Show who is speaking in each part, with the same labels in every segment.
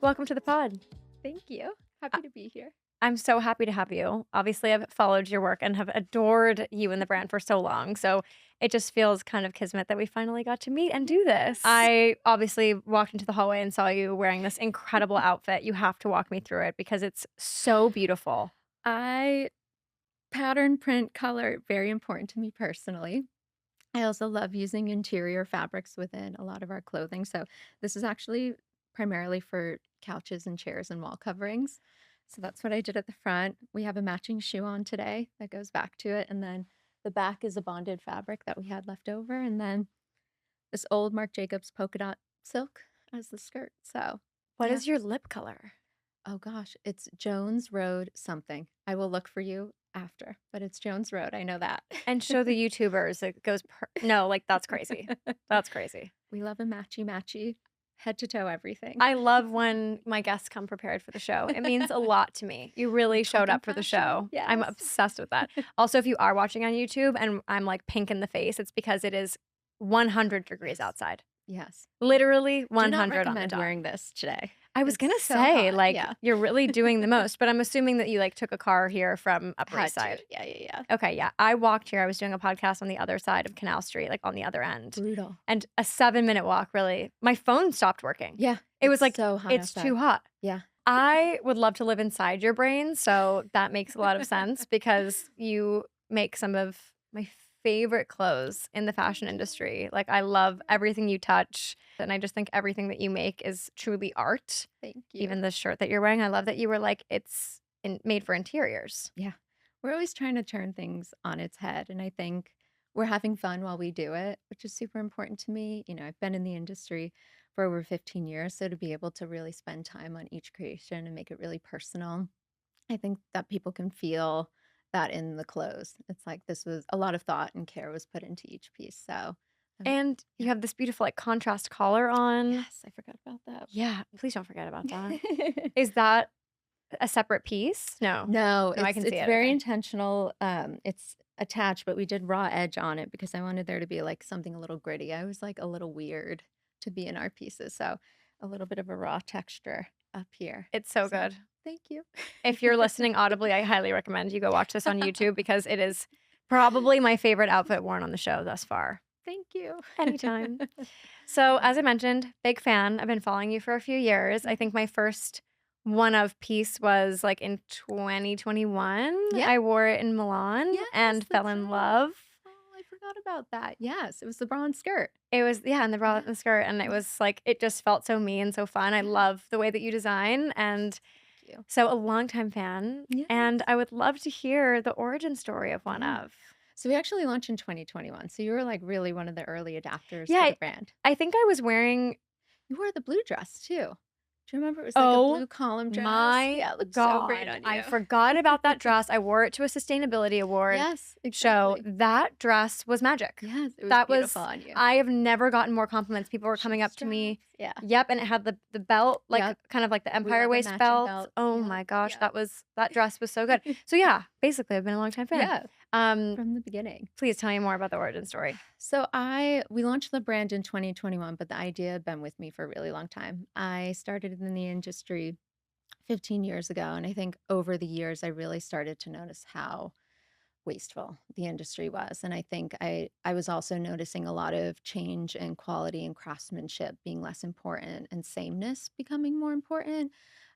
Speaker 1: Welcome to the pod.
Speaker 2: Thank you. Happy to be here.
Speaker 1: I'm so happy to have you. Obviously, I've followed your work and have adored you and the brand for so long. So it just feels kind of kismet that we finally got to meet and do this. I obviously walked into the hallway and saw you wearing this incredible outfit. You have to walk me through it because it's so beautiful.
Speaker 2: I pattern, print, color, very important to me personally. I also love using interior fabrics within a lot of our clothing. So this is actually primarily for couches and chairs and wall coverings. So that's what I did at the front. We have a matching shoe on today that goes back to it. And then the back is a bonded fabric that we had left over. And then this old Marc Jacobs polka dot silk as the skirt. So
Speaker 1: What
Speaker 2: yeah.
Speaker 1: is your lip color?
Speaker 2: Oh gosh, it's Jones Road something. I will look for you after, but it's Jones Road. I know that.
Speaker 1: And show the YouTubers. It goes, no, like that's crazy. That's crazy.
Speaker 2: We love a matchy, head to toe everything.
Speaker 1: I love when my guests come prepared for the show. It means a lot to me. You really showed
Speaker 2: Talking
Speaker 1: up for the
Speaker 2: fashion,
Speaker 1: show. I'm
Speaker 2: yes.
Speaker 1: obsessed with that. Also, if you are watching on YouTube and I'm like pink in the face, it's because it is 100 degrees outside.
Speaker 2: Yes.
Speaker 1: Literally
Speaker 2: Do not
Speaker 1: 100 on the
Speaker 2: recommend
Speaker 1: dot.
Speaker 2: wearing this today.
Speaker 1: I was
Speaker 2: It's
Speaker 1: gonna
Speaker 2: so
Speaker 1: say,
Speaker 2: hot,
Speaker 1: like,
Speaker 2: yeah.
Speaker 1: you're really doing the most, but I'm assuming that you like took a car here from Upper
Speaker 2: Had
Speaker 1: East
Speaker 2: to.
Speaker 1: Side.
Speaker 2: Yeah.
Speaker 1: Okay, yeah. I walked here. I was doing a podcast on the other side of Canal Street, like on the other end.
Speaker 2: Brutal.
Speaker 1: And a 7-minute walk, really. My phone stopped working.
Speaker 2: Yeah.
Speaker 1: It was
Speaker 2: it's
Speaker 1: like,
Speaker 2: so hot
Speaker 1: it's
Speaker 2: outside.
Speaker 1: too hot.
Speaker 2: Yeah.
Speaker 1: I would love to live inside your brain, so that makes a lot of sense because you make some of my favorite clothes in the fashion industry. Like, I love everything you touch, and I just think everything that you make is truly art.
Speaker 2: Thank you.
Speaker 1: Even the shirt that you're wearing, I love that you were like, made for interiors.
Speaker 2: Yeah. We're always trying to turn things on its head. And I think we're having fun while we do it, which is super important to me. I've been in the industry for over 15 years. So to be able to really spend time on each creation and make it really personal, I think that people can feel that in the clothes. It's like this was a lot of thought and care was put into each piece. So,
Speaker 1: And you
Speaker 2: yeah.
Speaker 1: have this beautiful like contrast collar on.
Speaker 2: Yes, I forgot about that.
Speaker 1: Yeah, please don't forget about that. Is that a separate piece? No.
Speaker 2: No,
Speaker 1: No, I can see
Speaker 2: it's
Speaker 1: it.
Speaker 2: very
Speaker 1: Okay.
Speaker 2: intentional. It's attached, but we did raw edge on it because I wanted there to be like something a little gritty. I was like a little weird to be in our pieces, so a little bit of a raw texture up here.
Speaker 1: It's so
Speaker 2: So
Speaker 1: good.
Speaker 2: thank you.
Speaker 1: If you're listening audibly, I highly recommend you go watch this on YouTube because it is probably my favorite outfit worn on the show thus far.
Speaker 2: Thank you.
Speaker 1: Anytime. So, as I mentioned, big fan. I've been following you for a few years. I think my first one of piece was like in 2021.
Speaker 2: Yeah.
Speaker 1: I wore it in Milan
Speaker 2: Yes,
Speaker 1: and fell
Speaker 2: that's
Speaker 1: in
Speaker 2: right.
Speaker 1: love.
Speaker 2: Oh, I forgot about that. Yes, it was the bronze skirt.
Speaker 1: It was, yeah, and the bra and
Speaker 2: Yeah.
Speaker 1: the skirt, and it was like, it just felt so me and so fun. I
Speaker 2: Yeah.
Speaker 1: love the way that you design, and
Speaker 2: Thank you.
Speaker 1: so a longtime fan.
Speaker 2: Yeah.
Speaker 1: And I would love to hear the origin story of one
Speaker 2: Yeah.
Speaker 1: of.
Speaker 2: So we actually launched in 2021. So you were like really one of the early adapters to
Speaker 1: Yeah,
Speaker 2: the brand.
Speaker 1: I think I was wearing,
Speaker 2: You wore the blue dress too. Do you remember? It was like a
Speaker 1: oh
Speaker 2: blue column dress.
Speaker 1: my
Speaker 2: Yeah, it looked so great
Speaker 1: God,
Speaker 2: on
Speaker 1: I
Speaker 2: you.
Speaker 1: forgot about that dress. I wore it to a sustainability award
Speaker 2: Yes,
Speaker 1: show.
Speaker 2: exactly.
Speaker 1: That dress was magic.
Speaker 2: Yes, it was
Speaker 1: That
Speaker 2: beautiful
Speaker 1: was,
Speaker 2: on you.
Speaker 1: I have never gotten more compliments. People were coming
Speaker 2: Shoulder
Speaker 1: up to me.
Speaker 2: straps. Yeah.
Speaker 1: Yep, and it had the belt, like
Speaker 2: Yep.
Speaker 1: kind of like the
Speaker 2: We
Speaker 1: empire
Speaker 2: love a
Speaker 1: waist
Speaker 2: matching
Speaker 1: belt.
Speaker 2: belt.
Speaker 1: Oh
Speaker 2: Yep.
Speaker 1: my gosh,
Speaker 2: Yep.
Speaker 1: that dress was so good. So yeah, basically I've been a long time fan.
Speaker 2: Yeah,
Speaker 1: Um,
Speaker 2: from the beginning.
Speaker 1: please tell me more about the origin story.
Speaker 2: So we launched the brand in 2021, but the idea had been with me for a really long time. I started in the industry 15 years ago, and I think over the years I really started to notice how wasteful the industry was. And I think I was also noticing a lot of change in quality and craftsmanship being less important and sameness becoming more important.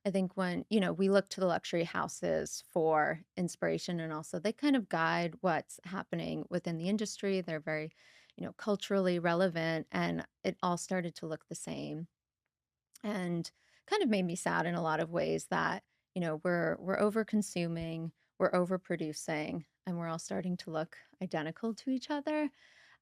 Speaker 2: I think when, we look to the luxury houses for inspiration and also they kind of guide what's happening within the industry. They're very, culturally relevant and it all started to look the same and kind of made me sad in a lot of ways that we're over consuming, we're overproducing, and we're all starting to look identical to each other.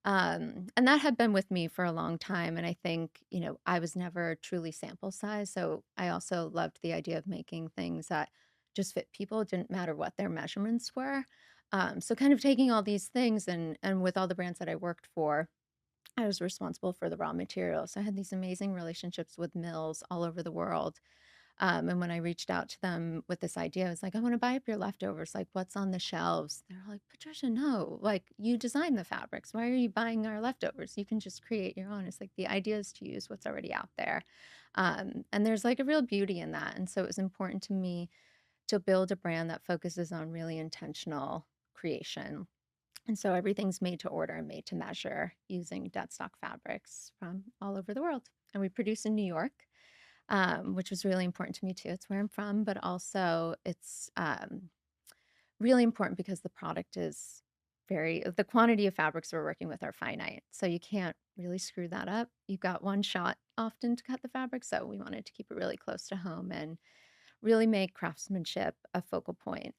Speaker 2: And that had been with me for a long time, and I think I was never truly sample size, so I also loved the idea of making things that just fit people. It didn't matter what their measurements were. So kind of taking all these things and with all the brands that I worked for, I was responsible for the raw materials. So I had these amazing relationships with mills all over the world. And when I reached out to them with this idea, I was like, I want to buy up your leftovers. Like, what's on the shelves? They're like, Patricia, no, like you design the fabrics. Why are you buying our leftovers? You can just create your own. It's like the idea is to use what's already out there. And there's like a real beauty in that. And so it was important to me to build a brand that focuses on really intentional creation. And so everything's made to order and made to measure using deadstock fabrics from all over the world. And we produce in New York, which was really important to me too. It's where I'm from, but also it's really important because the product is the quantity of fabrics we're working with are finite. So you can't really screw that up. You've got one shot often to cut the fabric. So we wanted to keep it really close to home and really make craftsmanship a focal point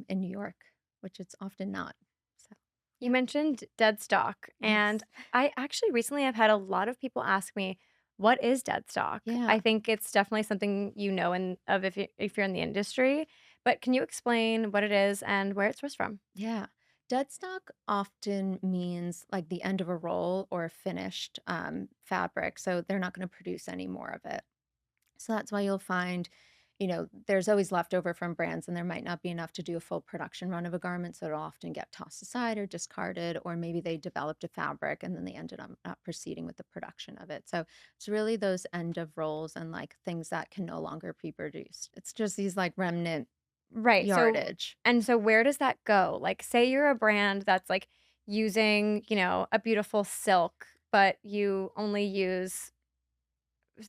Speaker 2: in New York, which it's often not. So,
Speaker 1: You
Speaker 2: yeah.
Speaker 1: mentioned dead stock, and
Speaker 2: Yes.
Speaker 1: I actually recently have had a lot of people ask me, "What is dead stock?" I
Speaker 2: Yeah.
Speaker 1: think it's definitely something you know and of if you're in the industry, but can you explain what it is and where it's sourced from?
Speaker 2: Yeah. Dead stock often means like the end of a roll or a finished fabric. So they're not going to produce any more of it. So that's why you'll find, there's always leftover from brands, and there might not be enough to do a full production run of a garment. So it'll often get tossed aside or discarded, or maybe they developed a fabric and then they ended up not proceeding with the production of it. So it's really those end of rolls and like things that can no longer be produced. It's just these like remnant
Speaker 1: Right.
Speaker 2: yardage.
Speaker 1: So where does that go? Like, say you're a brand that's like using, a beautiful silk, but you only use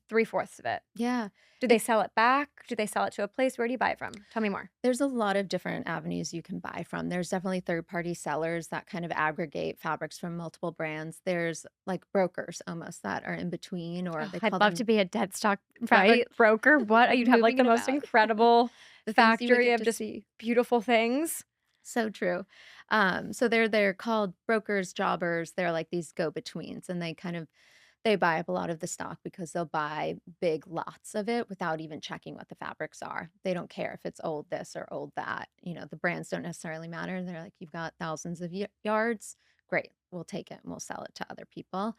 Speaker 1: three-fourths of it.
Speaker 2: Yeah.
Speaker 1: Do they
Speaker 2: It
Speaker 1: sell it back? Do they sell it to a place? Where do you buy it from? Tell me more.
Speaker 2: There's a lot of different avenues you can buy from. There's definitely third-party sellers that kind of aggregate fabrics from multiple brands. There's like brokers almost that are in between, or
Speaker 1: Oh,
Speaker 2: they
Speaker 1: I'd
Speaker 2: call
Speaker 1: love to
Speaker 2: them
Speaker 1: be a dead stock fabric
Speaker 2: right,
Speaker 1: broker. What? You'd have like
Speaker 2: moving
Speaker 1: the
Speaker 2: it
Speaker 1: most
Speaker 2: about.
Speaker 1: incredible
Speaker 2: The things you would
Speaker 1: factory
Speaker 2: get
Speaker 1: of
Speaker 2: to
Speaker 1: just
Speaker 2: see.
Speaker 1: beautiful things.
Speaker 2: So true. So they're called brokers, jobbers. They're like these go-betweens, and they buy up a lot of the stock because they'll buy big lots of it without even checking what the fabrics are. They don't care if it's old this or old that. The brands don't necessarily matter. They're like, you've got thousands of yards. Great. We'll take it and we'll sell it to other people.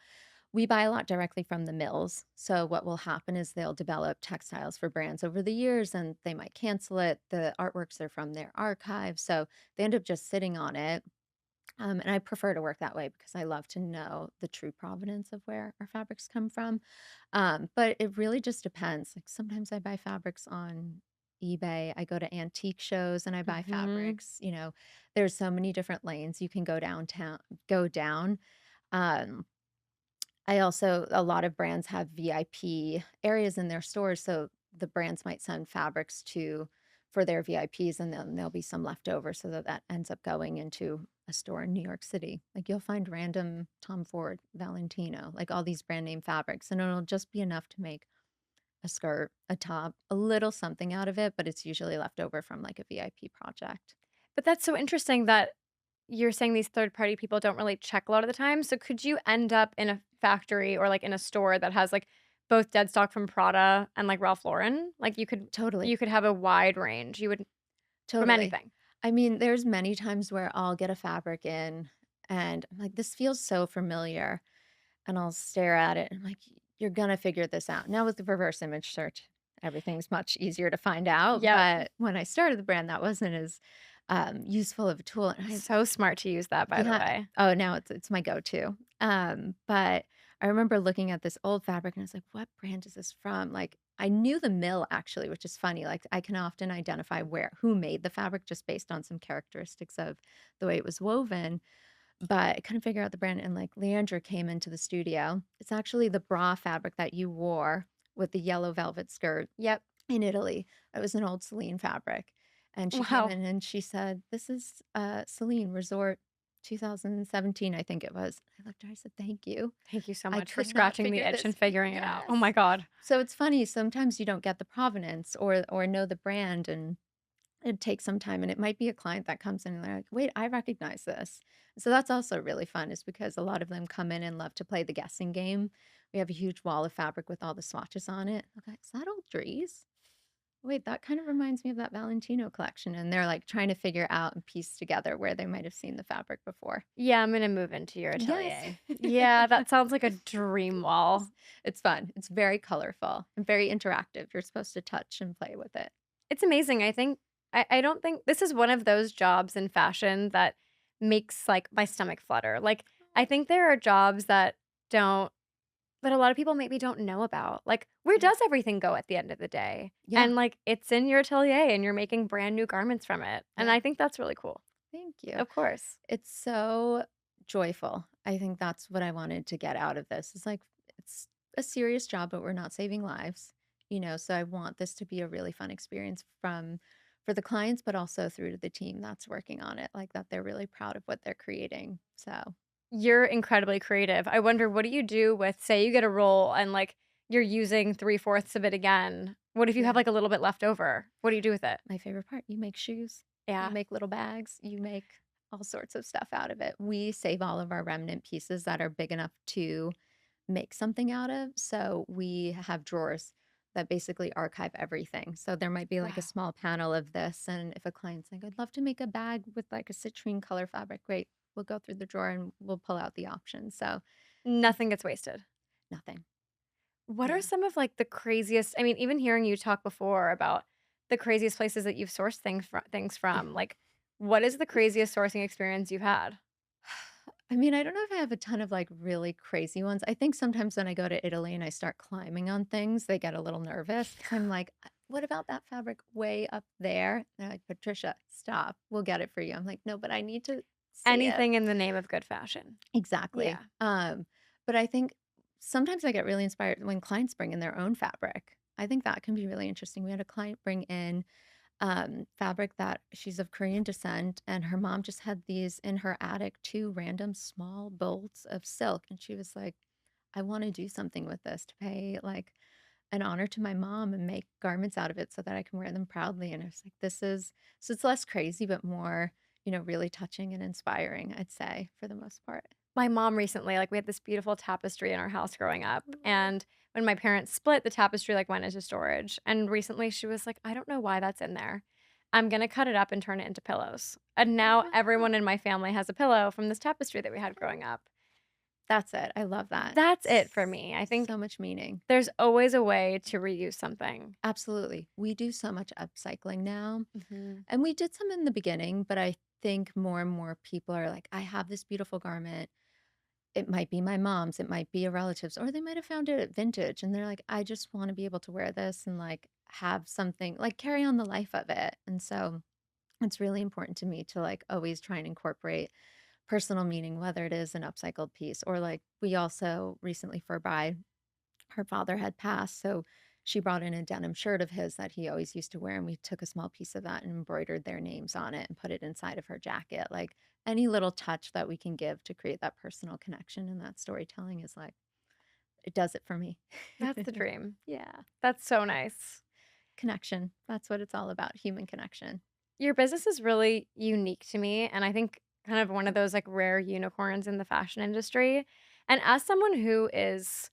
Speaker 2: We buy a lot directly from the mills. So what will happen is they'll develop textiles for brands over the years and they might cancel it. The artworks are from their archive. So they end up just sitting on it, and I prefer to work that way because I love to know the true provenance of where our fabrics come from. But it really just depends. Like sometimes I buy fabrics on eBay. I go to antique shows and I buy
Speaker 1: Mhm.
Speaker 2: fabrics. There's so many different lanes you can go down. Um, a lot of brands have VIP areas in their stores. So the brands might send fabrics for their VIPs, and then there'll be some left over so that ends up going into a store in New York City. Like you'll find random Tom Ford, Valentino, like all these brand name fabrics, and it'll just be enough to make a skirt, a top, a little something out of it, but it's usually left over from like a VIP project.
Speaker 1: But that's so interesting that you're saying these third-party people don't really check a lot of the time. So could you end up in a factory or, like, in a store that has, like, both dead stock from Prada and, like, Ralph Lauren? Like,
Speaker 2: Totally.
Speaker 1: you could have a wide range. You would from
Speaker 2: Totally.
Speaker 1: anything.
Speaker 2: I mean, there's many times where I'll get a fabric in and I'm like, this feels so familiar. And I'll stare at it and I'm like, you're gonna figure this out. Now with the reverse image search, everything's much easier to find out.
Speaker 1: Yep.
Speaker 2: But when I started the brand, that wasn't as useful of a tool. And
Speaker 1: So smart to use that, by the
Speaker 2: yeah.
Speaker 1: way.
Speaker 2: Oh, now it's my go-to. But I remember looking at this old fabric and I was like, what brand is this from? Like I knew the mill actually, which is funny. Like I can often identify who made the fabric just based on some characteristics of the way it was woven. But I couldn't figure out the brand. And like Leandra came into the studio. It's actually the bra fabric that you wore with the yellow velvet skirt
Speaker 1: Yep.
Speaker 2: in Italy. It was an old Celine fabric. And she came
Speaker 1: Wow.
Speaker 2: in and she said, this is Celine Resort 2017, I think it was. I looked at her, I said, thank you.
Speaker 1: Thank you so
Speaker 2: I
Speaker 1: much for
Speaker 2: could not
Speaker 1: scratching the
Speaker 2: figure
Speaker 1: itch and
Speaker 2: this.
Speaker 1: figuring it out. Oh my
Speaker 2: Yes.
Speaker 1: god.
Speaker 2: So it's funny, sometimes you don't get the provenance or know the brand, and it takes some time, and it might be a client that comes in and they're like, wait, I recognize this. So that's also really fun, is because a lot of them come in and love to play the guessing game. We have a huge wall of fabric with all the swatches on it. Okay, is that old Dries? Wait, that kind of reminds me of that Valentino collection, and they're, like, trying to figure out and piece together where they might have seen the fabric before.
Speaker 1: Yeah, I'm gonna move into your
Speaker 2: Yes.
Speaker 1: atelier. Yeah, that sounds like a dream
Speaker 2: Yes.
Speaker 1: wall.
Speaker 2: It's fun. It's very colorful and very interactive. You're supposed to touch and play with it.
Speaker 1: It's amazing. I don't think this is one of those jobs in fashion that makes, like, my stomach flutter. Like, I think there are jobs don't that a lot of people maybe don't know about. Like, where
Speaker 2: Yeah.
Speaker 1: does everything go at the end of the day?
Speaker 2: Yeah.
Speaker 1: And, like, it's in your atelier and you're making brand new garments from it, and
Speaker 2: Yeah.
Speaker 1: I think that's really cool.
Speaker 2: Thank you.
Speaker 1: Of course.
Speaker 2: It's so joyful. I think that's what I wanted to get out of this. It's like it's a serious job, but we're not saving lives, so I want this to be a really fun experience for the clients, but also through to the team that's working on it, like that they're really proud of what they're creating. So,
Speaker 1: You're incredibly creative. I wonder, what do you do with, say you get a roll and, like, you're using 3/4 of it again. What if you have,
Speaker 2: yeah,
Speaker 1: like, a little bit left over? What do you do with it?
Speaker 2: my favorite part, you make shoes, you
Speaker 1: Yeah.
Speaker 2: make little bags, you make all sorts of stuff out of it. We save all of our remnant pieces that are big enough to make something out of. So we have drawers that basically archive everything. So there might be like a
Speaker 1: Wow.
Speaker 2: small panel of this. And if a client's like, I'd love to make a bag with like a citrine color fabric, great. We'll go through the drawer and we'll pull out the options. So
Speaker 1: Nothing gets wasted.
Speaker 2: nothing.
Speaker 1: What are
Speaker 2: Yeah.
Speaker 1: some of, like, the craziest, I mean, even hearing you talk before about the craziest places that you've sourced things from, like, what is the craziest sourcing experience you've had?
Speaker 2: I mean, I don't know if I have a ton of like really crazy ones. I think sometimes when I go to Italy and I start climbing on things, they get a little nervous because I'm like, what about that fabric way up there? They're like, Patricia, stop. We'll get it for you. I'm like, no, but I need to see it.
Speaker 1: Anything in the name of good fashion.
Speaker 2: Exactly.
Speaker 1: Yeah.
Speaker 2: But I think sometimes I get really inspired when clients bring in their own fabric. I think that can be really interesting. We had a client bring in fabric that she's of Korean descent, and her mom just had these in her attic, two random small bolts of silk. And she was like, I want to do something with this to pay like an honor to my mom and make garments out of it so that I can wear them proudly. And I was like, this is so it's less crazy, but more, really touching and inspiring, I'd say, for the most part.
Speaker 1: My mom recently, like, we had this beautiful tapestry in our house growing up, and when my parents split, the tapestry, like, went into storage, and recently she was like, "I don't know why that's in there. I'm gonna cut it up and turn it into pillows." And now
Speaker 2: Wow.
Speaker 1: everyone in my family has a pillow from this tapestry that we had growing up.
Speaker 2: That's it. I love that.
Speaker 1: That's it for me. I think
Speaker 2: So much meaning.
Speaker 1: there's always a way to reuse something.
Speaker 2: Absolutely. We do so much upcycling now.
Speaker 1: Mhm.
Speaker 2: And we did some in the beginning, but I think more and more people are like, I have this beautiful garment. It might be my mom's, it might be a relative's, or they might have found it at vintage. And they're like, I just want to be able to wear this and like have something, like carry on the life of it. And so it's really important to me to like always try and incorporate personal meaning, whether it is an upcycled piece or like we also recently for a bride her father had passed, so she brought in a denim shirt of his that he always used to wear, and we took a small piece of that and embroidered their names on it and put it inside of her jacket. Like any little touch that we can give to create that personal connection and that storytelling is like, it does it for me.
Speaker 1: That's the dream.
Speaker 2: Yeah.
Speaker 1: That's so nice.
Speaker 2: Connection. That's what it's all about, human connection.
Speaker 1: Your business is really unique to me, and I think kind of one of those, like, rare unicorns in the fashion industry. And as someone who is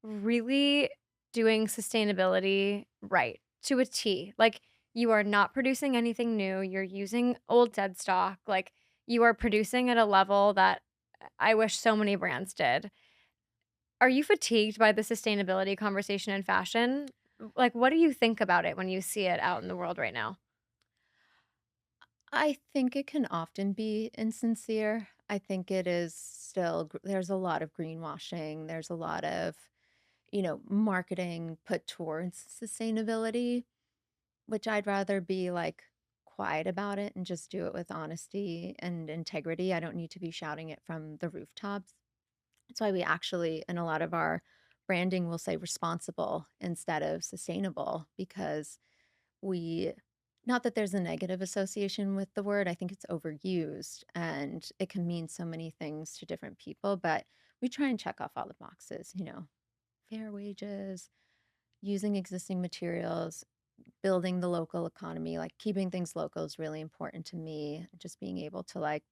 Speaker 1: really doing sustainability right to a T, like, you are not producing anything new, you're using old dead stock, like, you are producing at a level that I wish so many brands did. Are you fatigued by the sustainability conversation in fashion? Like, what do you think about it when you see it out in the world right now?
Speaker 2: I think it can often be insincere. I think it is still, there's a lot of greenwashing. There's a lot of, marketing put towards sustainability, which I'd rather be like quiet about it and just do it with honesty and integrity. I don't need to be shouting it from the rooftops. That's why we actually, in a lot of our branding, will say responsible instead of sustainable because we, not that there's a negative association with the word, I think it's overused and it can mean so many things to different people, but we try and check off all the boxes, fair wages, using existing materials, building the local economy, like keeping things local is really important to me. Just being able to like,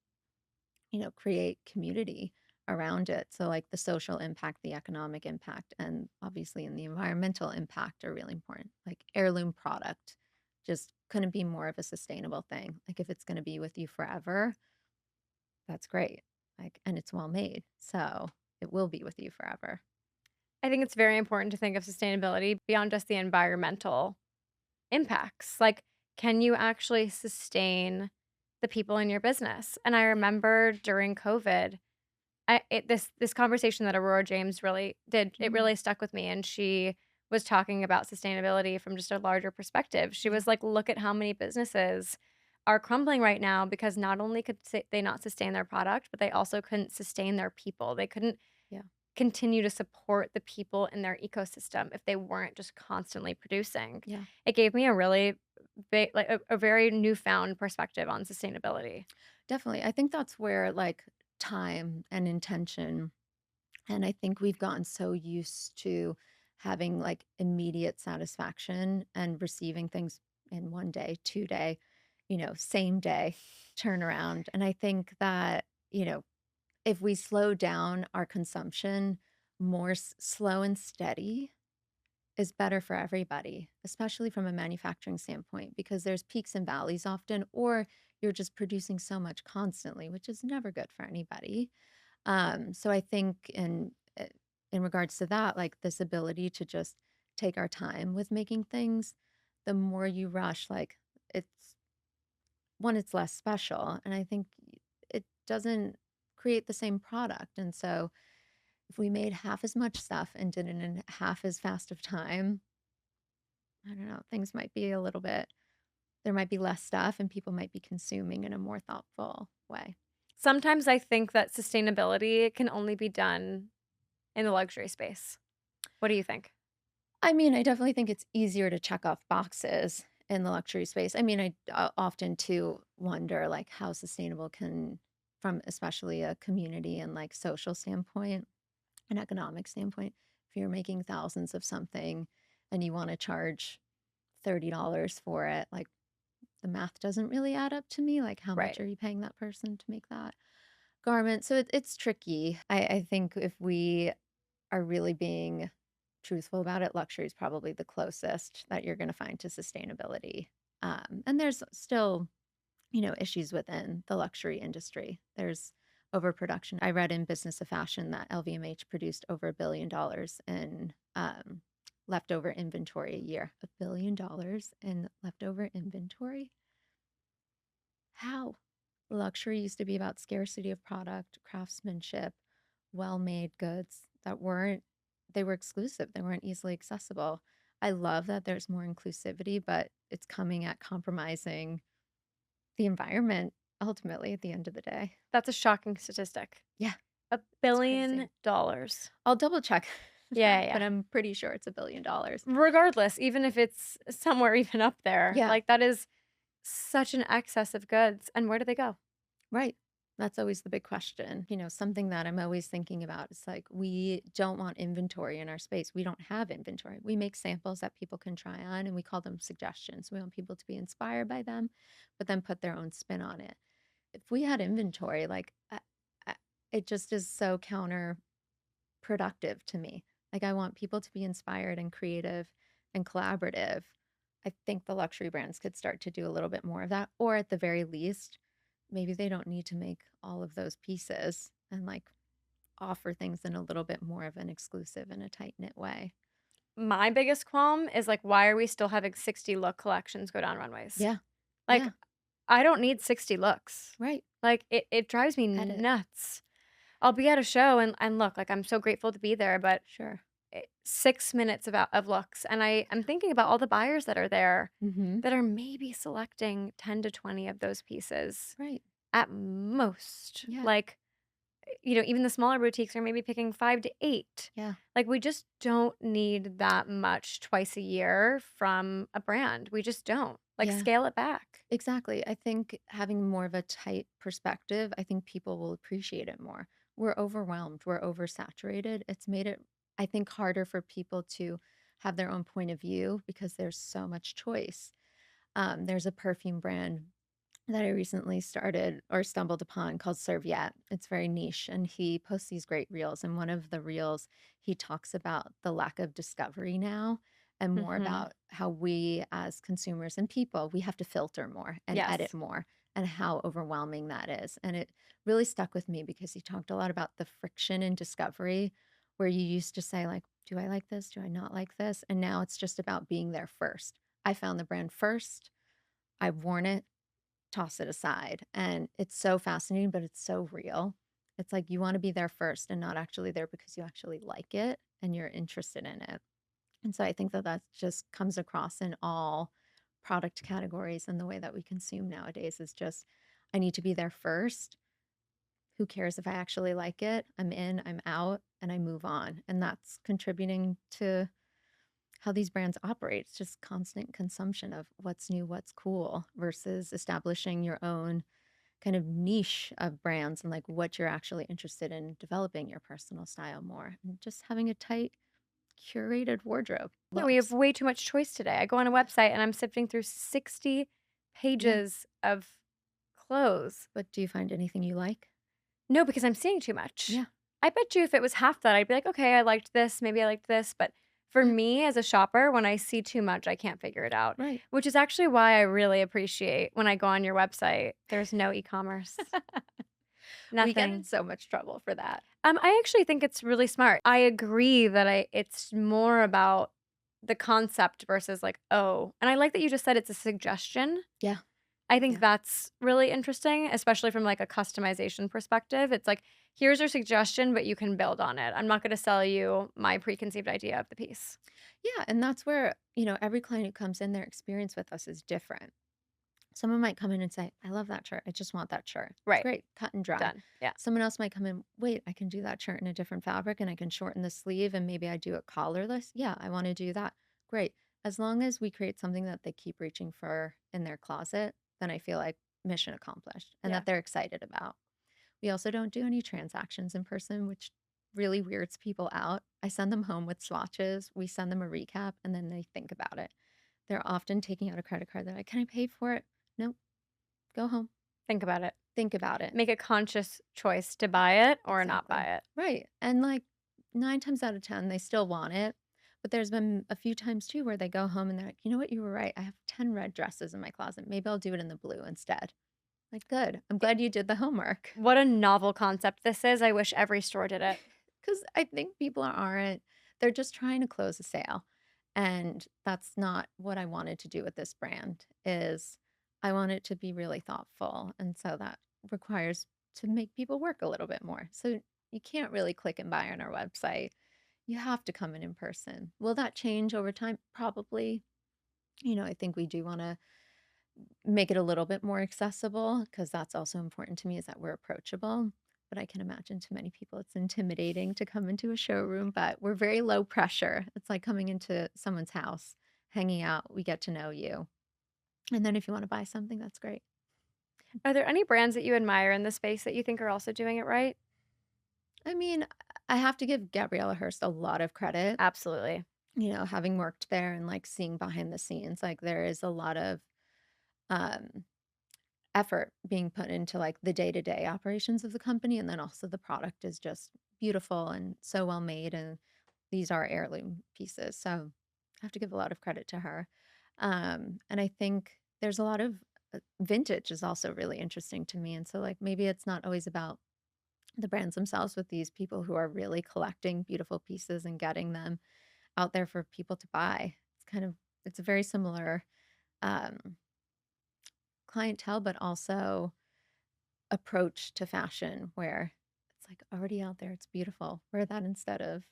Speaker 2: create community around it. So, like the social impact, the economic impact, and obviously in the environmental impact are really important. Like heirloom product just couldn't be more of a sustainable thing. Like if it's going to be with you forever, that's great. Like, and it's well made. So it will be with you forever.
Speaker 1: I think it's very important to think of sustainability beyond just the environmental impacts. Like, can you actually sustain the people in your business? And I remember during COVID, this conversation that Aurora James really did, it
Speaker 2: Mm,
Speaker 1: really stuck with me, and she was talking about sustainability from just a larger perspective. She
Speaker 2: yeah.
Speaker 1: was like, "Look at how many businesses are crumbling right now because not only could they not sustain their product, but they also couldn't sustain their people. They couldn't
Speaker 2: Yeah.
Speaker 1: continue to support the people in their ecosystem if they weren't just constantly producing."
Speaker 2: Yeah.
Speaker 1: It gave me a really big, like a very newfound perspective on sustainability.
Speaker 2: Definitely. I think that's where like time and intention, and I think we've gotten so used to having like immediate satisfaction and receiving things in 1 day, 2 day, same day turnaround. And I think that, if we slow down our consumption more slow and steady is better for everybody, especially from a manufacturing standpoint, because there's peaks and valleys often, or you're just producing so much constantly, which is never good for anybody. So I think in regards to that, like this ability to just take our time with making things, the more you rush, like it's it's less special, and I think it doesn't create the same product. And so if we made half as much stuff and did it in half as fast of time, I don't know, things might be a little bit, there might be less stuff and people might be consuming in a more thoughtful way.
Speaker 1: Sometimes I think that sustainability can only be done in the luxury space. What do you think?
Speaker 2: I mean, I definitely think it's easier to check off boxes in the luxury space. I mean, I often too wonder like how sustainable can, from especially a community and like social standpoint, an economic standpoint, if you're making thousands of something and you want to charge $30 for it, like the math doesn't really add up to me. Like, how much
Speaker 1: Right.
Speaker 2: are you paying that person to make that garment? So it's tricky. I think if we are really being truthful about it, luxury is probably the closest that you're going to find to sustainability. And there's still, issues within the luxury industry. There's overproduction. I read in Business of Fashion that LVMH produced over $1 billion in leftover inventory a year. $1 billion in leftover inventory? How? Luxury used to be about scarcity of product, craftsmanship, well-made goods that weren't, they were exclusive, they weren't easily accessible. I love that there's more inclusivity, but it's coming at compromising the environment ultimately at the end of the day.
Speaker 1: That's a shocking statistic.
Speaker 2: Yeah,
Speaker 1: A
Speaker 2: it's
Speaker 1: billion
Speaker 2: crazy.
Speaker 1: dollars.
Speaker 2: I'll double check
Speaker 1: Yeah,
Speaker 2: that,
Speaker 1: yeah,
Speaker 2: but
Speaker 1: yeah.
Speaker 2: I'm pretty sure it's $1 billion.
Speaker 1: Regardless, even if it's somewhere even up there,
Speaker 2: Yeah.
Speaker 1: like that is such an excess of goods. And where do they go?
Speaker 2: Right. That's always the big question. Something that I'm always thinking about is like, we don't want inventory in our space. We don't have inventory. We make samples that people can try on and we call them suggestions. We want people to be inspired by them, but then put their own spin on it. If we had inventory, like, I, it just is so counterproductive to me. Like, I want people to be inspired and creative and collaborative. I think the luxury brands could start to do a little bit more of that, or at the very least, maybe they don't need to make all of those pieces and like offer things in a little bit more of an exclusive and a tight knit way.
Speaker 1: My biggest qualm is like, why are we still having 60 look collections go down runways?
Speaker 2: Yeah.
Speaker 1: Like,
Speaker 2: Yeah.
Speaker 1: I don't need 60 looks.
Speaker 2: Right.
Speaker 1: Like, it drives me
Speaker 2: Edit.
Speaker 1: nuts. I'll be at a show and look, like, I'm so grateful to be there, but
Speaker 2: Sure.
Speaker 1: 6 minutes of looks, and I'm thinking about all the buyers that are there
Speaker 2: Mm-hmm.
Speaker 1: that are maybe selecting 10 to 20 of those pieces
Speaker 2: Right.
Speaker 1: at most.
Speaker 2: Yeah.
Speaker 1: Like, even the smaller boutiques are maybe picking 5 to 8.
Speaker 2: Yeah.
Speaker 1: Like, we just don't need that much twice a year from a brand. We just don't. Like,
Speaker 2: Yeah.
Speaker 1: scale it back.
Speaker 2: Exactly. I think having more of a tight perspective, I think people will appreciate it more. We're overwhelmed, we're oversaturated. It's made it, I think, harder for people to have their own point of view because there's so much choice. There's a perfume brand that I recently started or stumbled upon called Serviette. It's very niche, and he posts these great reels. And one of the reels, he talks about the lack of discovery now and more
Speaker 1: Hmm.
Speaker 2: about how we as consumers and people, we have to filter more and edit
Speaker 1: Yes.
Speaker 2: more and how overwhelming that is. And it really stuck with me because he talked a lot about the friction in discovery where you used to say like, do I like this? Do I not like this? And now it's just about being there first. I found the brand first. I've worn it, toss it aside. And it's so fascinating, but it's so real. It's like you want to be there first and not actually there because you actually like it and you're interested in it. And so I think that that just comes across in all product categories and the way that we consume nowadays is just, I need to be there first. Who cares if I actually like it? I'm in, I'm out, and I move on. And that's contributing to how these brands operate. It's just constant consumption of what's new, what's cool versus establishing your own kind of niche of brands and like what you're actually interested in developing your personal style more and just having a tight curated wardrobe
Speaker 1: Yeah, we have
Speaker 2: looks.
Speaker 1: way too much choice today. I go on a website and I'm sifting through 60
Speaker 2: Yeah.
Speaker 1: pages of clothes.
Speaker 2: But do you find anything you like?
Speaker 1: No, because I'm seeing too much.
Speaker 2: Yeah.
Speaker 1: I bet you if it was half that, I'd be like, okay, I liked this. Maybe I liked this. But for
Speaker 2: Yeah.
Speaker 1: me as a shopper, when I see too much, I can't figure it out,
Speaker 2: Right.
Speaker 1: which is actually why I really appreciate when I go on your website, there's no e-commerce,
Speaker 2: We get in
Speaker 1: nothing.
Speaker 2: so much trouble for that.
Speaker 1: I actually think it's really smart. I agree that it's more about the concept versus like, oh, and I like that you just said it's a suggestion.
Speaker 2: Yeah.
Speaker 1: I think
Speaker 2: Yeah.
Speaker 1: that's really interesting, especially from like a customization perspective. It's like, here's your suggestion, but you can build on it. I'm not going to sell you my preconceived idea of the piece.
Speaker 2: Yeah. And that's where, you know, every client who comes in, their experience with us is different. Someone might come in and say, I love that shirt. I just want that shirt. It's
Speaker 1: Right.
Speaker 2: great. Cut and dry.
Speaker 1: Done. Yeah.
Speaker 2: Someone else might come in, wait, I can do that shirt in a different fabric and I can shorten the sleeve and maybe I do it collarless. Yeah, I want to do that. Great. As long as we create something that they keep reaching for in their closet, then I feel like mission accomplished and
Speaker 1: Yeah.
Speaker 2: that they're excited about. We also don't do any transactions in person, which really weirds people out. I send them home with swatches. We send them a recap and then they think about it. They're often taking out a credit card. They're like, can I pay for it? Nope. Go home.
Speaker 1: Think about it.
Speaker 2: Think about it.
Speaker 1: Make a conscious choice to buy it or not buy
Speaker 2: Exactly.
Speaker 1: it.
Speaker 2: Right. And like 9 times out of 10, they still want it. But there's been a few times too where they go home and they're like, you know what? You were right. I have 10 red dresses in my closet. Maybe I'll do it in the blue instead. Like, good. I'm glad you did the homework.
Speaker 1: What a novel concept this is. I wish every store did it.
Speaker 2: Because I think people aren't, they're just trying to close a sale. And that's not what I wanted to do with this brand is I want it to be really thoughtful. And so that requires to make people work a little bit more. So you can't really click and buy on our website. You have to come in person. Will that change over time? Probably. You know, I think we do want to make it a little bit more accessible because that's also important to me is that we're approachable. But I can imagine to many people it's intimidating to come into a showroom, but we're very low pressure. It's like coming into someone's house, hanging out, we get to know you. And then if you want to buy something, that's great.
Speaker 1: Are there any brands that you admire in the space that you think are also doing it right?
Speaker 2: I mean, I have to give Gabriella Hearst a lot of credit.
Speaker 1: Absolutely.
Speaker 2: You know, having worked there and like seeing behind the scenes, like there is a lot of um effort being put into like the day-to-day operations of the company and then also the product is just beautiful and so well made and these are heirloom pieces so I have to give a lot of credit to her and I think there's a lot of vintage is also really interesting to me and so like maybe it's not always about the brands themselves with these people who are really collecting beautiful pieces and getting them out there for people to buy it's kind of it's a very similar um clientele but also approach to fashion where it's like already out there, it's beautiful. Wear that instead of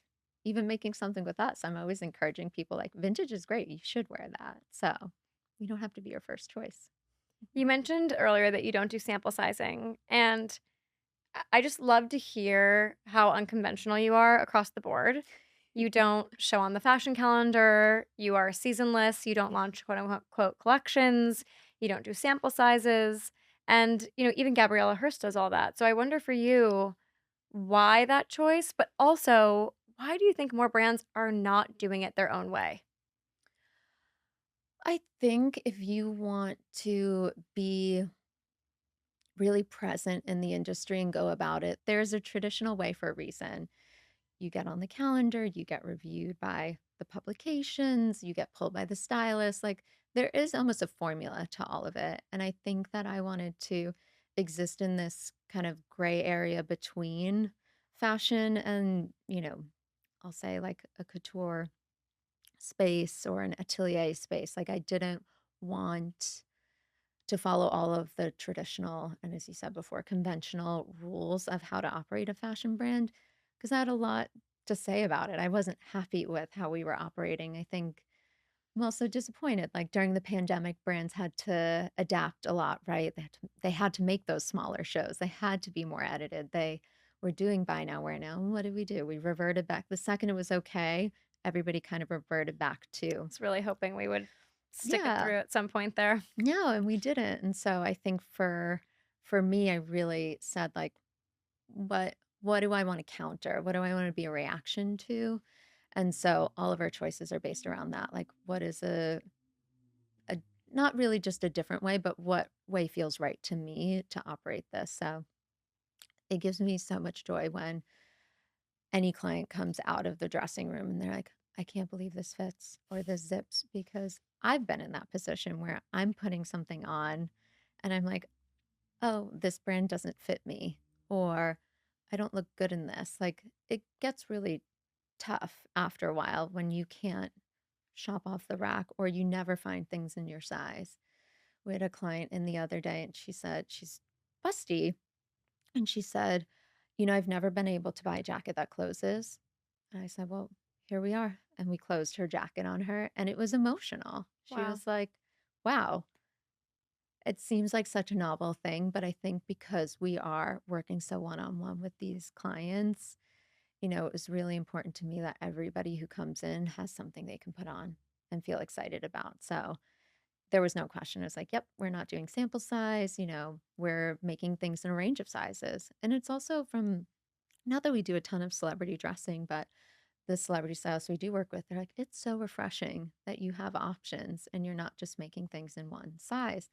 Speaker 2: even making something with us. I'm always encouraging people like vintage is great. You should wear that. So you don't have to be your first choice.
Speaker 1: You mentioned earlier that you don't do sample sizing, and I just love to hear how unconventional you are across the board. You don't show on the fashion calendar, you are seasonless, you don't
Speaker 2: Yeah.
Speaker 1: launch quote unquote quote collections, you don't do sample sizes, and even Gabriella Hearst does all that. So I wonder for you why that choice, but also why do you think more brands are not doing it their own way?
Speaker 2: I think if you want to be really present in the industry and go about it. There's a traditional way for a reason. You get on the calendar, you get reviewed by the publications, you get pulled by the stylist. Like there is almost a formula to all of it. And I think that I wanted to exist in this kind of gray area between fashion and, I'll say like a couture space or an atelier space. Like I didn't want to follow all of the traditional and, as you said before, conventional rules of how to operate a fashion brand because I had a lot to say about it. I wasn't happy with how we were operating. I think I'm also disappointed. Like during the pandemic, brands had to adapt a lot, right? They had to make those smaller shows. They had to be more edited. They were doing buy now, wear now. And what did we do? We reverted back. The second it was okay, everybody kind of reverted back
Speaker 1: I
Speaker 2: to,
Speaker 1: was really hoping we would stick it
Speaker 2: yeah,
Speaker 1: through at some point there.
Speaker 2: no, and we didn't. And so I think for me, I really said like, what do I want to counter? What do I want to be a reaction to? And so all of our choices are based around that. Like what is a not really just a different way, but what way feels right to me to operate this. So it gives me so much joy when any client comes out of the dressing room and they're like, I can't believe this fits or this zips because I've been in that position where I'm putting something on and I'm like, oh, this brand doesn't fit me, or I don't look good in this. Like it gets really tough after a while when you can't shop off the rack or you never find things in your size. We had a client in the other day and she said she's busty. And she said, I've never been able to buy a jacket that closes. And I said, well, here we are. And we closed her jacket on her and it was emotional. She
Speaker 1: Wow.
Speaker 2: was like, wow, it seems like such a novel thing, but I think because we are working so one on one with these clients, it was really important to me that everybody who comes in has something they can put on and feel excited about. So there was no question. It was like, yep, we're not doing sample size, we're making things in a range of sizes. And it's also from, not that we do a ton of celebrity dressing, but the celebrity stylists we do work with, they're like, it's so refreshing that you have options and you're not just making things in one size.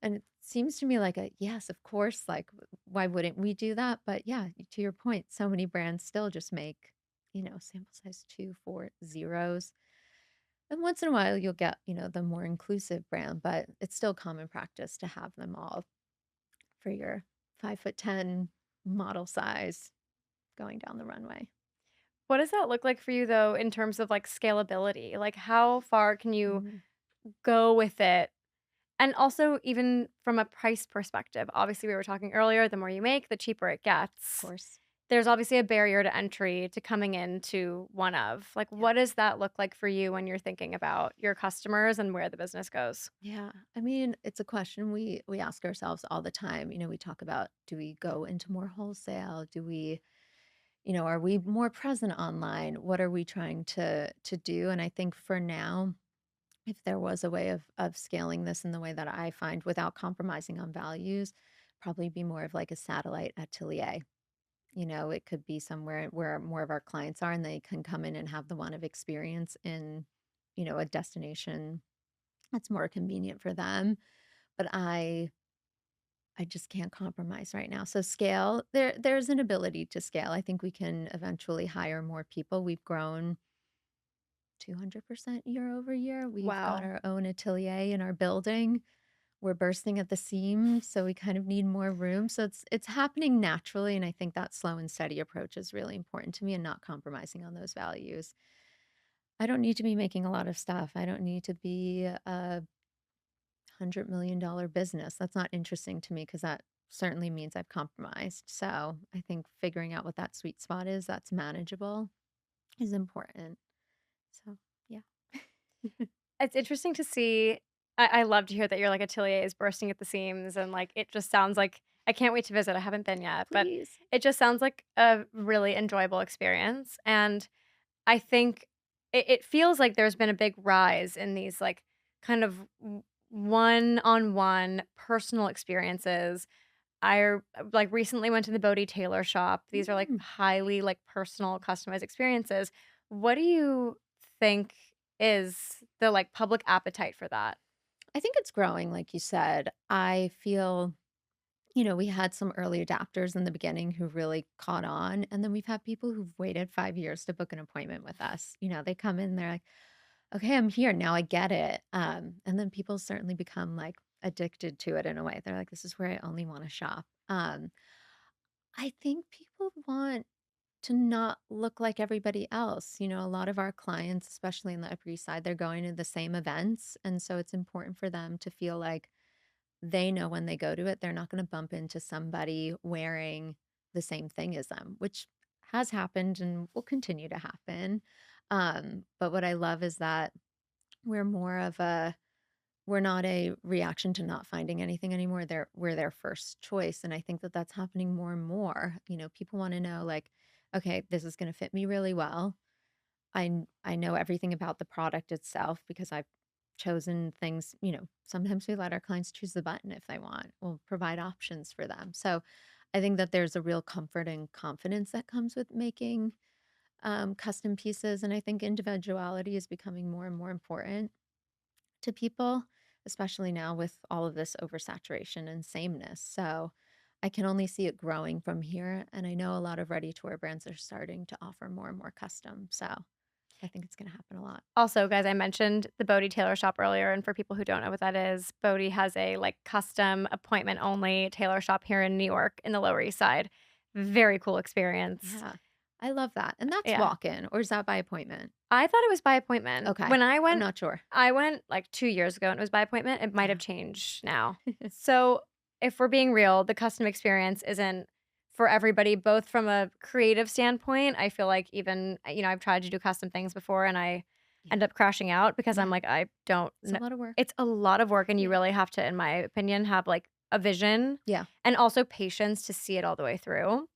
Speaker 2: And it seems to me like a yes, of course, like why wouldn't we do that? But yeah, to your point, so many brands still just make, sample size 2, 4 zeros. And once in a while you'll get, the more inclusive brand, but it's still common practice to have them all for your 5'10" model size going down the runway.
Speaker 1: What does that look like for you though in terms of like scalability? Like how far can you
Speaker 2: Mhm.
Speaker 1: go with it? And also even from a price perspective. Obviously we were talking earlier, the more you make, the cheaper it
Speaker 2: Of
Speaker 1: gets.
Speaker 2: course.
Speaker 1: There's obviously a barrier to entry to coming into one of. Like
Speaker 2: Yeah.
Speaker 1: what does that look like for you when you're thinking about your customers and where the business goes?
Speaker 2: Yeah. I mean, it's a question we ask ourselves all the time. We talk about, do we go into more wholesale? Do we, are we more present online? What are we trying to do? And I think for now, if there was a way of scaling this in the way that I find without compromising on values, probably be more of like a satellite atelier. It could be somewhere where more of our clients are and they can come in and have the one of experience in, a destination that's more convenient for them. But I just can't compromise right now. So scale, there's an ability to scale. I think we can eventually hire more people. We've grown 200% year over year. We've got
Speaker 1: Wow.
Speaker 2: our own atelier in our building. We're bursting at the seams, so we kind of need more room. So it's happening naturally, and I think that slow and steady approach is really important to me and not compromising on those values. I don't need to be making a lot of stuff. I don't need to be a $100 million business. That's not interesting to me because that certainly means I've compromised. So I think figuring out what that sweet spot is that's manageable is important. So yeah.
Speaker 1: It's interesting to see. I love to hear that your like atelier is bursting at the seams and like it just sounds like I can't wait to visit. I haven't been yet, but
Speaker 2: Please.
Speaker 1: it just sounds like a really enjoyable experience. And I think it feels like there's been a big rise in these like kind of one-on-one personal experiences. Like recently went to the Bod Taylor Shop. These are like
Speaker 2: Mm.
Speaker 1: highly like personal, customized experiences. What do you think is the like public appetite for that?
Speaker 2: I think it's growing, like you said. I feel we had some early adapters in the beginning who really caught on. And then we've had people who've waited 5 years to book an appointment with us. They come in, they're like, okay, I'm here. Now I get it. And then people certainly become like addicted to it in a way. They're like, this is where I only want to shop. I think people want to not look like everybody else. A lot of our clients, especially in the Upper East Side, they're going to the same events. And so it's important for them to feel like they know when they go to it, they're not going to bump into somebody wearing the same thing as them, which has happened and will continue to happen. But what I love is that we're more of a we're not a reaction to not finding anything anymore. We're their first choice, and I think that that's happening more and more. People want to know like, okay, this is going to fit me really well. I know everything about the product itself because I've chosen things. Sometimes we let our clients choose the button if they want. We'll provide options for them. So I think that there's a real comfort and confidence that comes with making custom pieces, and I think individuality is becoming more and more important to people, especially now with all of this oversaturation and sameness. So I can only see it growing from here. And I know a lot of ready to wear brands are starting to offer more and more custom. So I think it's going to happen a lot.
Speaker 1: Also, guys, I mentioned the Bod Taylor Shop earlier, and for people who don't know what that is, Bod has a like custom appointment only tailor shop here in New York in the Lower East Side. Very cool experience.
Speaker 2: Yeah. I love that. And that's
Speaker 1: Yeah.
Speaker 2: walk in, or is that by appointment?
Speaker 1: I thought it was by appointment.
Speaker 2: Okay.
Speaker 1: When
Speaker 2: I'm not sure.
Speaker 1: I went like 2 years ago and it was by appointment. It might
Speaker 2: Yeah.
Speaker 1: have changed now. So, if we're being real, the custom experience isn't for everybody, both from a creative standpoint. I feel like even, I've tried to do custom things before and I
Speaker 2: Yeah.
Speaker 1: end up crashing out because I'm
Speaker 2: Yeah.
Speaker 1: like, I don't
Speaker 2: It's a
Speaker 1: know.
Speaker 2: lot of work.
Speaker 1: It's a lot of work and you
Speaker 2: Yeah.
Speaker 1: really have to, in my opinion, have like a vision
Speaker 2: Yeah.
Speaker 1: and also patience to see it all the way through.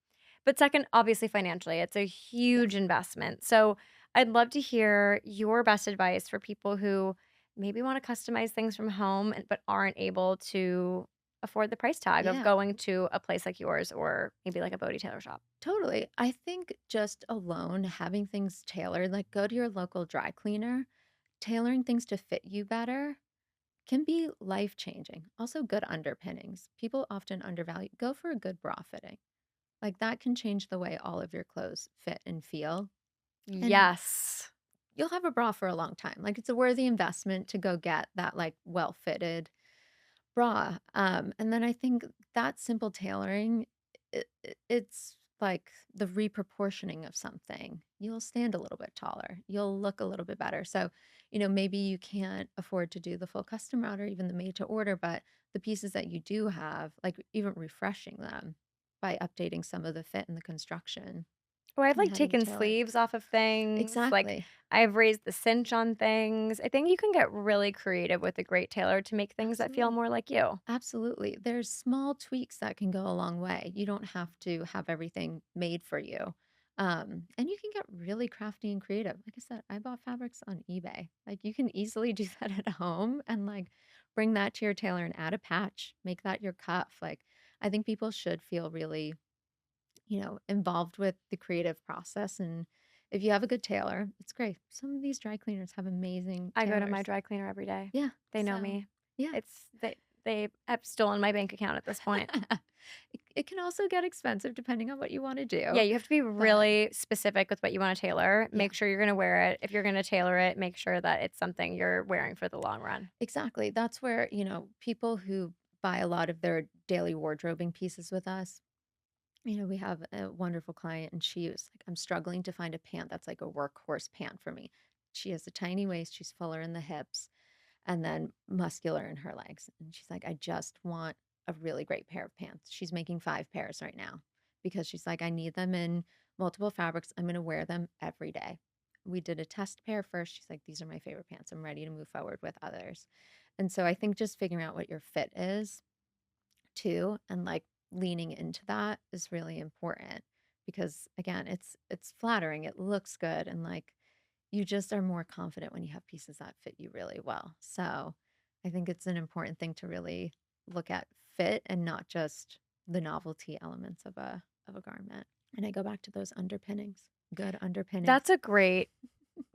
Speaker 1: But second, obviously financially, it's a huge
Speaker 2: Yes.
Speaker 1: investment. So I'd love to hear your best advice for people who maybe want to customize things from home but aren't able to afford the price tag of
Speaker 2: Yeah.
Speaker 1: going to a place like yours or maybe like a Bod Taylor shop.
Speaker 2: Totally. I think just alone having things tailored, like go to your local dry cleaner, tailoring things to fit you better can be life changing. Also, good underpinnings. People often undervalue. Go for a good bra fitting. Like that can change the way all of your clothes fit and feel. And
Speaker 1: Yes.
Speaker 2: you'll have a bra for a long time. Like it's a worthy investment to go get that like well fitted bra. And then I think that simple tailoring, it's like the reproportioning of something. You'll stand a little bit taller. You'll look a little bit better. So, maybe you can't afford to do the full custom route or even the made to order, but the pieces that you do have, like even refreshing them by updating some of the fit and the construction
Speaker 1: Oh, I've
Speaker 2: can
Speaker 1: like
Speaker 2: have you
Speaker 1: taken
Speaker 2: tailored.
Speaker 1: sleeves off of things. Like
Speaker 2: Exactly.
Speaker 1: I've raised the cinch on things. I think you can get really creative with a great tailor to make things that feel
Speaker 2: Absolutely.
Speaker 1: more like you.
Speaker 2: Absolutely. There's small tweaks that can go a long way. You don't have to have everything made for you. And you can get really crafty and creative. Like I said, I bought fabrics on eBay. Like you can easily do that at home and like bring that to your tailor and add a patch, make that your cuff. Like I think people should feel really, involved with the creative process. And if you have a good tailor, it's great. Some of these dry cleaners have amazing
Speaker 1: I go to my
Speaker 2: tailors.
Speaker 1: dry cleaner every day.
Speaker 2: Yeah.
Speaker 1: They know
Speaker 2: So,
Speaker 1: me.
Speaker 2: yeah.
Speaker 1: They have stolen my bank account at this point.
Speaker 2: It can also get expensive depending on what you wanna
Speaker 1: Yeah,
Speaker 2: do,
Speaker 1: you have to be
Speaker 2: but
Speaker 1: really specific with what you wanna tailor.
Speaker 2: yeah,
Speaker 1: Make sure you're gonna wear it. If you're gonna tailor it, make sure that it's something you're wearing for the long run.
Speaker 2: exactly. That's where, people who buy a lot of their daily wardrobing pieces with us, we have a wonderful client and she was like, "I'm struggling to find a pant that's like a workhorse pant for me." She has a tiny waist, she's fuller in the hips, and then muscular in her legs. And she's like, I just want a really great pair of pants. She's making 5 pairs right now because she's like, I need them in multiple fabrics. I'm going to wear them every day. We did a test pair first. She's like, these are my favorite pants. I'm ready to move forward with others. And so I think just figuring out what your fit is too and like leaning into that is really important because again, it's flattering. It looks good and like you just are more confident when you have pieces that fit you really well. So I think it's an important thing to really look at fit and not just the novelty elements of a garment. And I go back to those underpinnings, good underpinnings.
Speaker 1: That's a great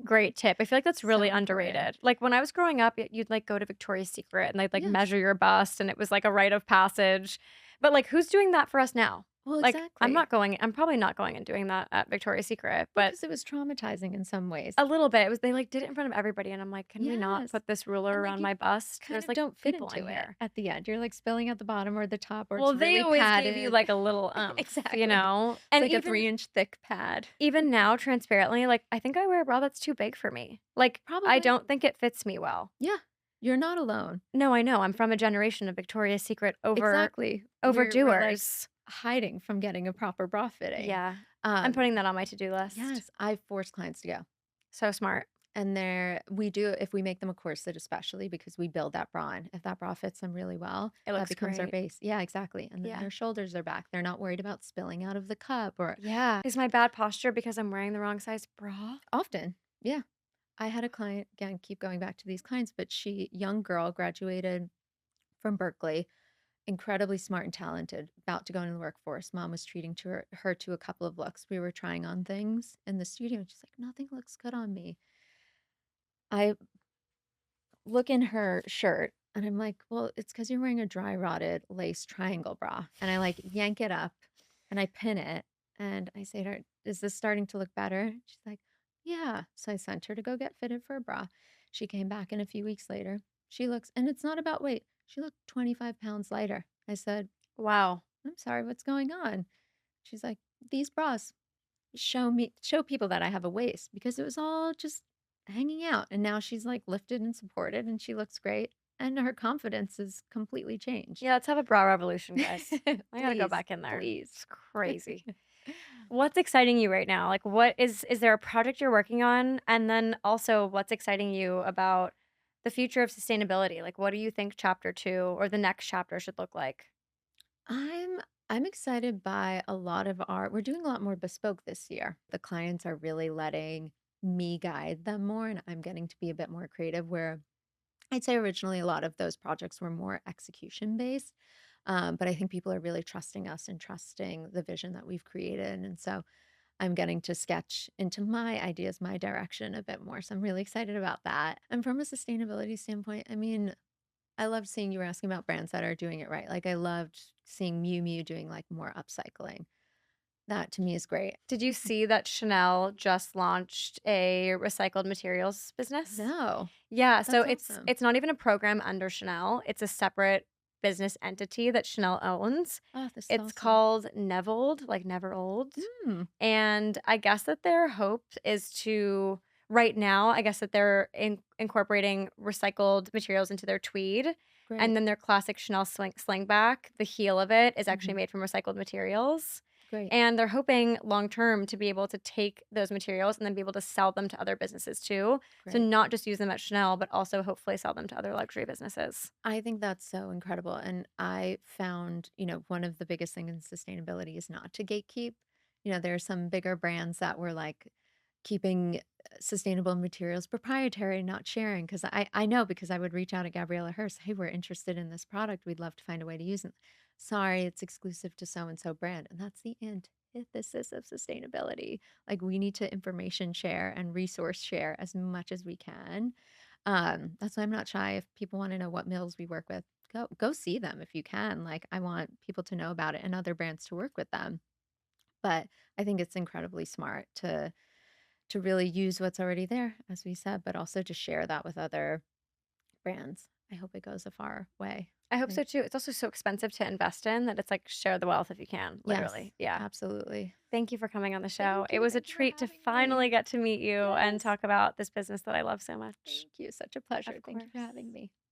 Speaker 1: Great tip. I feel like that's
Speaker 2: So
Speaker 1: really
Speaker 2: important.
Speaker 1: underrated. Like, when I was growing up, you'd, like, go to Victoria's Secret and they'd, like,
Speaker 2: Yeah.
Speaker 1: measure your bust, and it was, like, a rite of passage. But, like, who's doing that for us now?
Speaker 2: Well,
Speaker 1: Like,
Speaker 2: exactly.
Speaker 1: I'm probably not going and doing that at Victoria's Secret,
Speaker 2: Well,
Speaker 1: but
Speaker 2: because it was traumatizing in some ways.
Speaker 1: a little bit. It was they, like, did it in front of everybody, and I'm like, "Can we not
Speaker 2: Yes.
Speaker 1: put this ruler
Speaker 2: And like
Speaker 1: around
Speaker 2: you
Speaker 1: my bust?
Speaker 2: kind
Speaker 1: There's,
Speaker 2: of
Speaker 1: like,
Speaker 2: don't fit
Speaker 1: people in
Speaker 2: into it
Speaker 1: here."
Speaker 2: at the end. You're like spilling at the bottom or the top, or
Speaker 1: Well,
Speaker 2: it's
Speaker 1: they
Speaker 2: really
Speaker 1: always gave you,
Speaker 2: padded.
Speaker 1: like, a little oomph, you
Speaker 2: Exactly.
Speaker 1: know?
Speaker 2: It's
Speaker 1: And
Speaker 2: like a 3-inch thick pad.
Speaker 1: even now, transparently, like, I think I wear a bra that's too big for me. Like, I
Speaker 2: Probably.
Speaker 1: don't think it fits me well.
Speaker 2: Yeah. You're not alone.
Speaker 1: No, I know. I'm from a generation of Victoria's Secret
Speaker 2: Exactly. We're like
Speaker 1: overdoers.
Speaker 2: hiding from getting a proper bra fitting.
Speaker 1: Yeah. I'm
Speaker 2: Um,
Speaker 1: putting that on my to-do list.
Speaker 2: yes, I force clients to go.
Speaker 1: So smart.
Speaker 2: And we do, if we make them a corset, especially because we build that bra in. If that bra fits them really well,
Speaker 1: It
Speaker 2: that
Speaker 1: looks
Speaker 2: becomes our
Speaker 1: great.
Speaker 2: base. Yeah, exactly. And then
Speaker 1: Yeah.
Speaker 2: their shoulders are back. They're not worried about spilling out of the cup or
Speaker 1: Yeah. Is my bad posture because I'm wearing the wrong size bra?
Speaker 2: often. Yeah. I had a client, again, keep going back to these clients, but young girl, graduated from Berkeley, incredibly smart and talented, about to go into the workforce. Mom was treating her to a couple of looks. We were trying on things in the studio, and she's like, nothing looks good on me. I look in her shirt and I'm like, well, it's because you're wearing a dry rotted lace triangle bra. And I like yank it up and I pin it. And I say to her, is this starting to look better? She's like, yeah. So I sent her to go get fitted for a bra. She came back in a few weeks later. She looks, and it's not about weight. She looked 25 pounds lighter. I said,
Speaker 1: Wow.
Speaker 2: I'm sorry, what's going on? She's like, these bras show people that I have a waist, because it was all just hanging out. And now she's like lifted and supported and she looks great. And her confidence is completely changed.
Speaker 1: Yeah, let's have a bra revolution, guys. I gotta go
Speaker 2: Please,
Speaker 1: back in there.
Speaker 2: please.
Speaker 1: It's crazy. What's exciting you right now? Like, what is there a project you're working on? And then also, what's exciting you about the future of sustainability? Like, what do you think chapter 2 or the next chapter should look like?
Speaker 2: I'm I'm excited by a lot of we're doing a lot more bespoke this year. The clients are really letting me guide them more, and I'm getting to be a bit more creative, where I'd say originally a lot of those projects were more execution based. But I think people are really trusting us and trusting the vision that we've created. And so I'm getting to sketch into my ideas, my direction a bit more. So I'm really excited about that. And from a sustainability standpoint, I mean, I loved seeing, you were asking about brands that are doing it right. Like I loved seeing Miu Miu doing like more upcycling. That to me is great.
Speaker 1: Did you see that Chanel just launched a recycled materials business?
Speaker 2: No,
Speaker 1: Yeah, so
Speaker 2: that's
Speaker 1: it's
Speaker 2: awesome.
Speaker 1: it's not even a program under Chanel. It's a separate business entity that Chanel owns.
Speaker 2: Oh, this is
Speaker 1: It's
Speaker 2: awesome.
Speaker 1: called Nevold, like never old.
Speaker 2: Mm,
Speaker 1: And I guess that their hope is to right now, I guess that they're incorporating recycled materials into their tweed. And
Speaker 2: great.
Speaker 1: then their classic Chanel slingback, the heel of it is actually
Speaker 2: Hmm.
Speaker 1: made from recycled materials.
Speaker 2: Great.
Speaker 1: And they're hoping long term to be able to take those materials and then be able to sell them to other businesses too. So
Speaker 2: Great.
Speaker 1: not just use them at Chanel, but also hopefully sell them to other luxury businesses.
Speaker 2: I think that's so incredible. And I found, one of the biggest things in sustainability is not to gatekeep. There are some bigger brands that were like keeping sustainable materials proprietary, not sharing. Cause I know, because I would reach out to Gabriella Hearst, hey, we're interested in this product. We'd love to find a way to use it. Sorry, it's exclusive to so and so brand. And that's the antithesis of sustainability. Like we need to information share and resource share as much as we can. That's why I'm not shy. If people want to know what mills we work with, go see them if you can. Like I want people to know about it and other brands to work with them. But I think it's incredibly smart to really use what's already there, as we said, but also to share that with other brands. I hope it goes a far way.
Speaker 1: I hope
Speaker 2: Right.
Speaker 1: so too. It's also so expensive to invest in that it's like share the wealth if you can,
Speaker 2: Yes,
Speaker 1: literally. Yeah.
Speaker 2: absolutely.
Speaker 1: Thank you for coming on the show.
Speaker 2: Thank
Speaker 1: It
Speaker 2: you.
Speaker 1: was a
Speaker 2: Thank you for
Speaker 1: treat to
Speaker 2: having me.
Speaker 1: finally get to meet you and
Speaker 2: Yes.
Speaker 1: talk about this business that I love so much.
Speaker 2: Thank you. Such a pleasure.
Speaker 1: Of
Speaker 2: Thank you for
Speaker 1: course.
Speaker 2: having me.